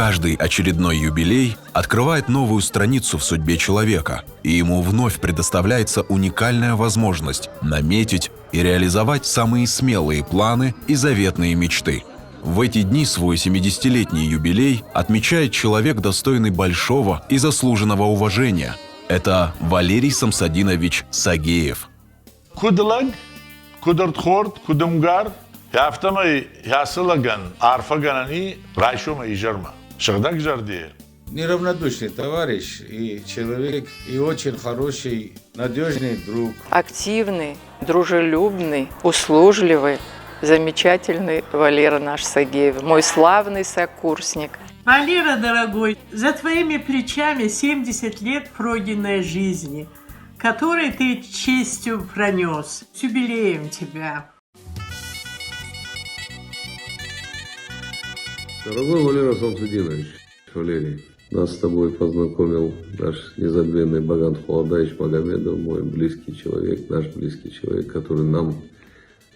Каждый очередной юбилей открывает новую страницу в судьбе человека, и ему вновь предоставляется уникальная возможность наметить и реализовать самые смелые планы и заветные мечты. В эти дни свой 70-летний юбилей отмечает человек, достойный большого и заслуженного уважения. Это Валерий Самсадинович Сагеев. Кудлаг, кудартхорд, кудумгар, яфтамай ясалаган, арфаганани, райшума ижарма. Шагдак жардие. Неравнодушный товарищ и человек, и очень хороший, надежный друг. Активный, дружелюбный, услужливый, замечательный Валера наш Сагеев, мой славный сокурсник. Валера, дорогой, за твоими плечами 70 лет пройденной жизни, которые ты честью пронес. С юбилеем тебя! Дорогой Валера Самсадинович, Валерий, нас с тобой познакомил наш незабвенный Баган Хуладаевич Магомедов, мой близкий человек, наш близкий человек, который нам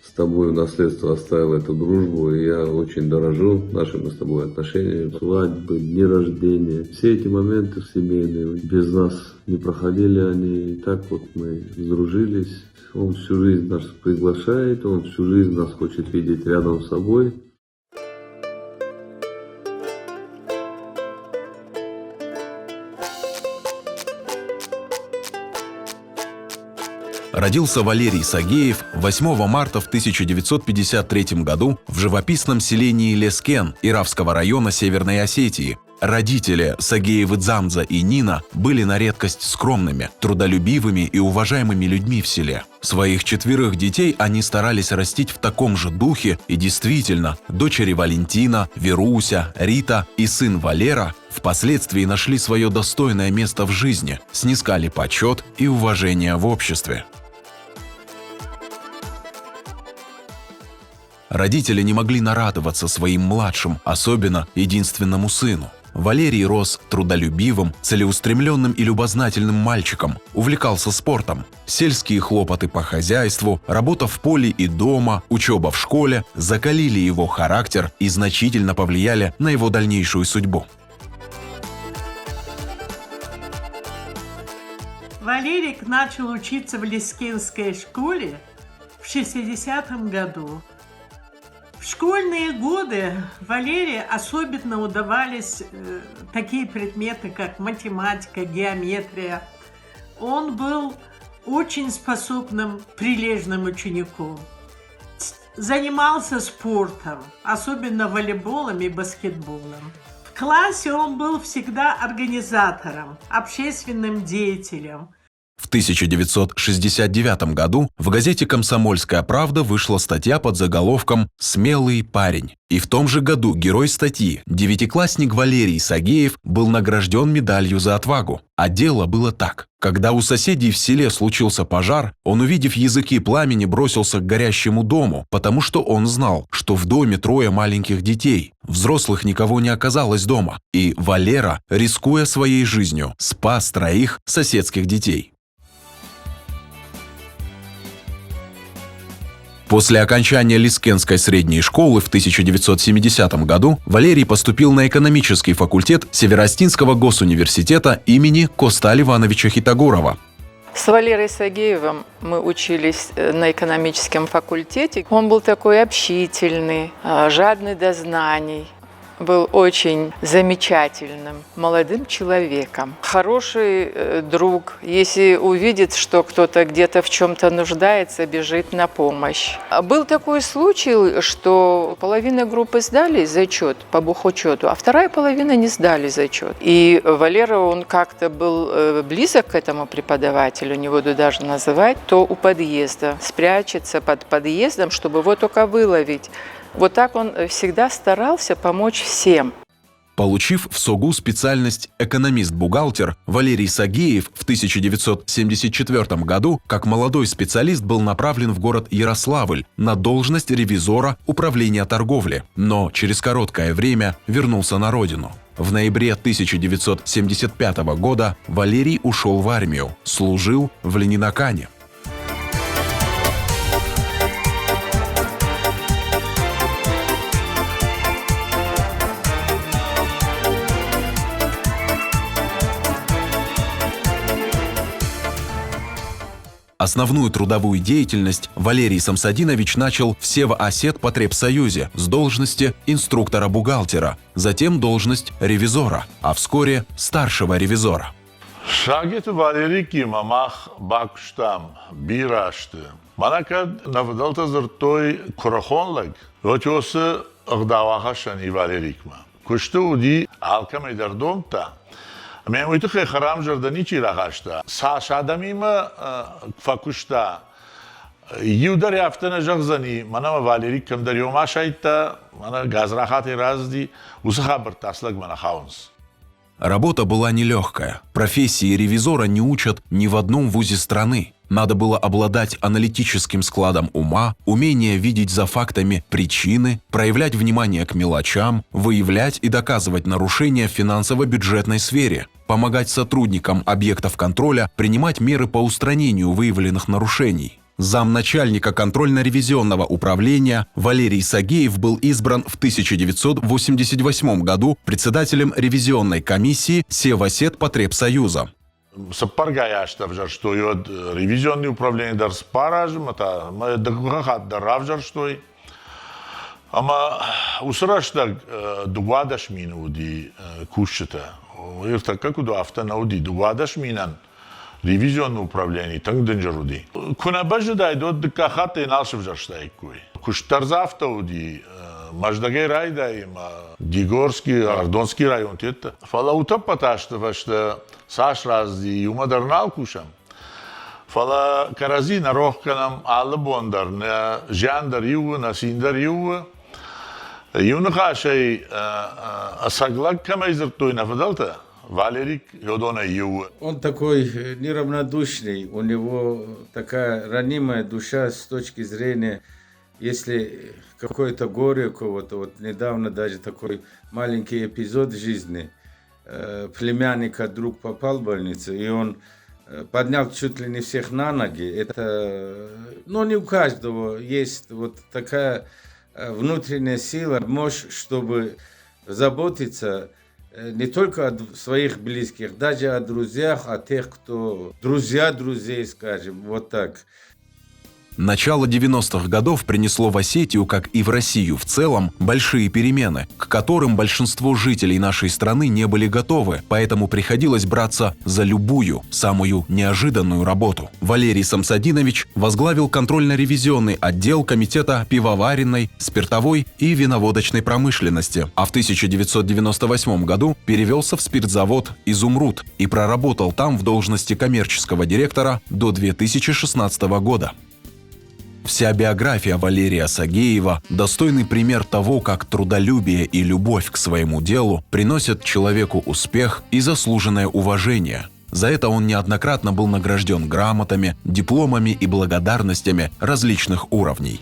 с тобой в наследство оставил эту дружбу, и я очень дорожу нашими с тобой отношениями. Свадьбы, дни рождения, все эти моменты семейные, без нас не проходили они, и так вот мы сдружились. Он всю жизнь нас приглашает, он всю жизнь нас хочет видеть рядом с собой. Родился Валерий Сагеев 8 марта в 1953 году в живописном селении Лескен Иравского района Северной Осетии. Родители Сагеевы Дзамза и Нина были на редкость скромными, трудолюбивыми и уважаемыми людьми в селе. Своих 4 детей они старались растить в таком же духе, и действительно, дочери Валентина, Веруся, Рита и сын Валера впоследствии нашли свое достойное место в жизни, снискали почет и уважение в обществе. Родители не могли нарадоваться своим младшим, особенно единственному сыну. Валерий рос трудолюбивым, целеустремленным и любознательным мальчиком, увлекался спортом. Сельские хлопоты по хозяйству, работа в поле и дома, учеба в школе закалили его характер и значительно повлияли на его дальнейшую судьбу. Валерик начал учиться в Лескенской школе в 60-м году. В школьные годы Валерию особенно удавались такие предметы, как математика, геометрия. Он был очень способным, прилежным учеником. Занимался спортом, особенно волейболом и баскетболом. В классе он был всегда организатором, общественным деятелем. В 1969 году в газете «Комсомольская правда» вышла статья под заголовком «Смелый парень». И в том же году герой статьи, девятиклассник Валерий Сагеев, был награжден медалью за отвагу. А дело было так. Когда у соседей в селе случился пожар, он, увидев языки пламени, бросился к горящему дому, потому что он знал, что в доме 3 маленьких детей. Взрослых никого не оказалось дома. И Валера, рискуя своей жизнью, спас 3 соседских детей. После окончания Лескенской средней школы в 1970 году Валерий поступил на экономический факультет Северостинского госуниверситета имени Коста Ливановича Хитогорова. С Валерой Сагеевым мы учились на экономическом факультете. Он был такой общительный, жадный до знаний. Был очень замечательным молодым человеком, хороший друг. Если увидит, что кто-то где-то в чем-то нуждается, бежит на помощь. Был такой случай, что половина группы сдали зачет по бухучету, а вторая половина не сдали зачет. И Валера, он как-то был близок к этому преподавателю, не буду даже называть, то у подъезда спрячется под подъездом, чтобы его только выловить. Вот так он всегда старался помочь всем. Получив в СОГУ специальность экономист-бухгалтер, Валерий Сагеев в 1974 году как молодой специалист был направлен в город Ярославль на должность ревизора управления торговли, но через короткое время вернулся на родину. В ноябре 1975 года Валерий ушел в армию, служил в Ленинакане. Основную трудовую деятельность Валерий Самсадинович начал в Сева-Осет-Потребсоюзе с должности инструктора-бухгалтера, затем должность ревизора, а вскоре старшего ревизора. Шагет Валерий мамах бакштам бирашты. Манакад навдалта зертой курахонлаг. Вотёсы агдавахашани Валерикма. Кушты уди алкам эдердомта. Мен уйтухе харам жардани чирахашта. Сашадамима факушта. Юдар яфтана жагзани. Манама Валерик кам дарёма шайта. Мана газрахати разди. Усахабр таслаг мана хаунс. Работа была нелегкая. Профессии ревизора не учат ни в одном вузе страны. Надо было обладать аналитическим складом ума, умение видеть за фактами причины, проявлять внимание к мелочам, выявлять и доказывать нарушения в финансово-бюджетной сфере, помогать сотрудникам объектов контроля принимать меры по устранению выявленных нарушений. Замначальника контрольно-ревизионного управления Валерий Сагеев был избран в 1988 году председателем ревизионной комиссии Севасет-Потребсоюза. Сапаргаяшта вжарштой от ревизионное управление дар спаражм, это мы дагухат даравжар штой. Ама усрашта дугадаш минуди кушта. Ирта как уду автонауди дугадаш минан. Ревизионное управление, так денджеруди. Куна бажа дайдот дкахат и налшив жарштайкуй. Куштарзавтауди, Маждагей райдаим, Дигорский, Ардонский район, это. Фала утапаташта вашта саш разди юмадарнал кушам. Фала карази на рохканам алла бондар, на жандар юва, на синдар юва. Юнахашай асаглак камайзертой нафадалта. Валерик Йодона Ю. Он такой неравнодушный, у него такая ранимая душа с точки зрения, если какое-то горе у кого-то, вот недавно даже такой маленький эпизод в жизни, племянника друг попал в больницу, и он поднял чуть ли не всех на ноги. Это, ну, не у каждого есть вот такая внутренняя сила, мощь, чтобы заботиться не только о своих близких, даже о друзьях, о тех, кто друзья друзей, скажем, вот так. Начало 90-х годов принесло в Осетию, как и в Россию в целом, большие перемены, к которым большинство жителей нашей страны не были готовы, поэтому приходилось браться за любую, самую неожиданную работу. Валерий Самсадинович возглавил контрольно-ревизионный отдел Комитета пивоваренной, спиртовой и виноводочной промышленности, а в 1998 году перевелся в спиртзавод «Изумруд» и проработал там в должности коммерческого директора до 2016 года. Вся биография Валерия Сагеева – достойный пример того, как трудолюбие и любовь к своему делу приносят человеку успех и заслуженное уважение. За это он неоднократно был награжден грамотами, дипломами и благодарностями различных уровней.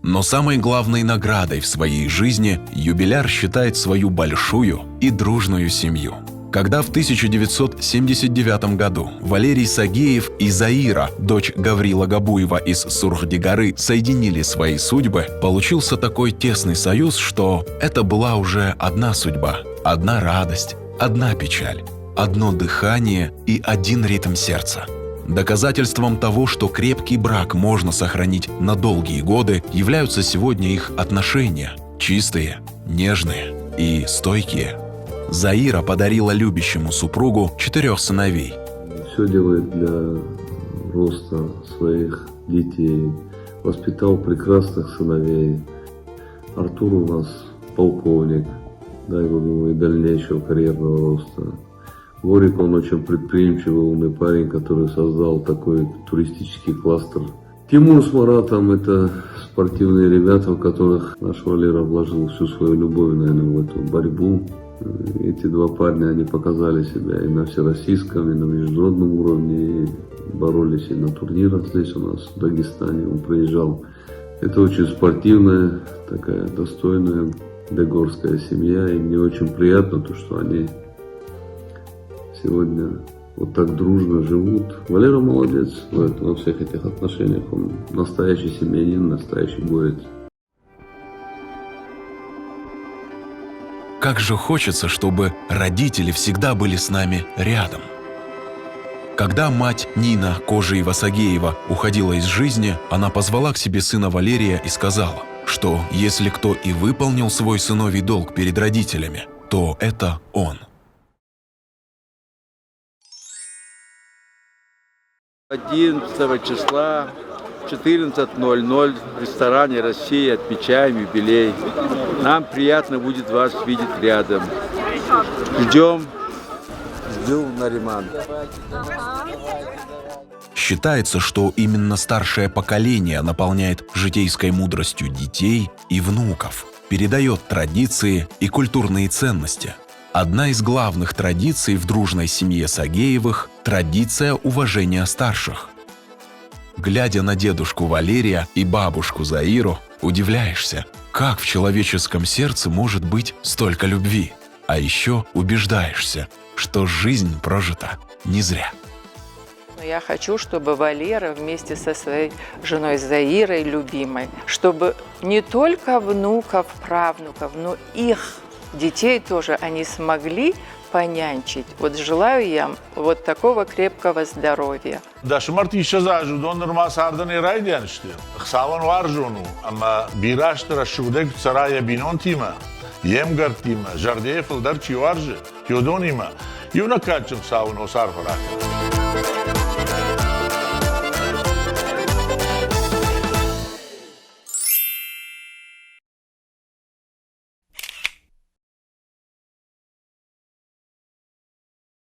Но самой главной наградой в своей жизни юбиляр считает свою большую и дружную семью. Когда в 1979 году Валерий Сагеев и Заира, дочь Гаврила Габуева из Сурхдигары, соединили свои судьбы, получился такой тесный союз, что это была уже одна судьба, одна радость, одна печаль, одно дыхание и один ритм сердца. Доказательством того, что крепкий брак можно сохранить на долгие годы, являются сегодня их отношения – чистые, нежные и стойкие. Заира подарила любящему супругу 4 сыновей. Все делает для роста своих детей. Воспитал прекрасных сыновей. Артур у нас полковник, дай Бог ему и дальнейшего карьерного роста. Горик, он очень предприимчивый, умный парень, который создал такой туристический кластер. Тимур с Маратом – это спортивные ребята, в которых наш Валера вложил всю свою любовь, наверное, в эту борьбу. Эти два парня, они показали себя и на всероссийском, и на международном уровне, и боролись и на турнирах здесь у нас, в Дагестане, он приезжал. Это очень спортивная, такая достойная дегорская семья, и мне очень приятно то, что они сегодня вот так дружно живут. Валера молодец во всех этих отношениях, он настоящий семьянин, настоящий горец. Как же хочется, чтобы родители всегда были с нами рядом. Когда мать Нина Кожиева-Сагеева уходила из жизни, она позвала к себе сына Валерия и сказала, что если кто и выполнил свой сыновий долг перед родителями, то это он. 11 числа в 14:00 в ресторане «Россия» отмечаем юбилей. Нам приятно будет вас видеть рядом. Ждем Нариман. Считается, что именно старшее поколение наполняет житейской мудростью детей и внуков, передает традиции и культурные ценности. Одна из главных традиций в дружной семье Сагеевых – традиция уважения старших. Глядя на дедушку Валерия и бабушку Заиру, удивляешься, как в человеческом сердце может быть столько любви. А еще убеждаешься, что жизнь прожита не зря. Я хочу, чтобы Валера вместе со своей женой Заирой, любимой, чтобы не только внуков, правнуков, но их детей тоже они смогли понянчить. Вот желаю я вот такого крепкого здоровья. Дашмарт еще зажу, донор масардан и райден что. Хсаван варжуну, ама бираштра шудек царая бинон тима, емгар тима, жардеев лдар чиваржи, тиодонима, юнакачем саван осарфарака.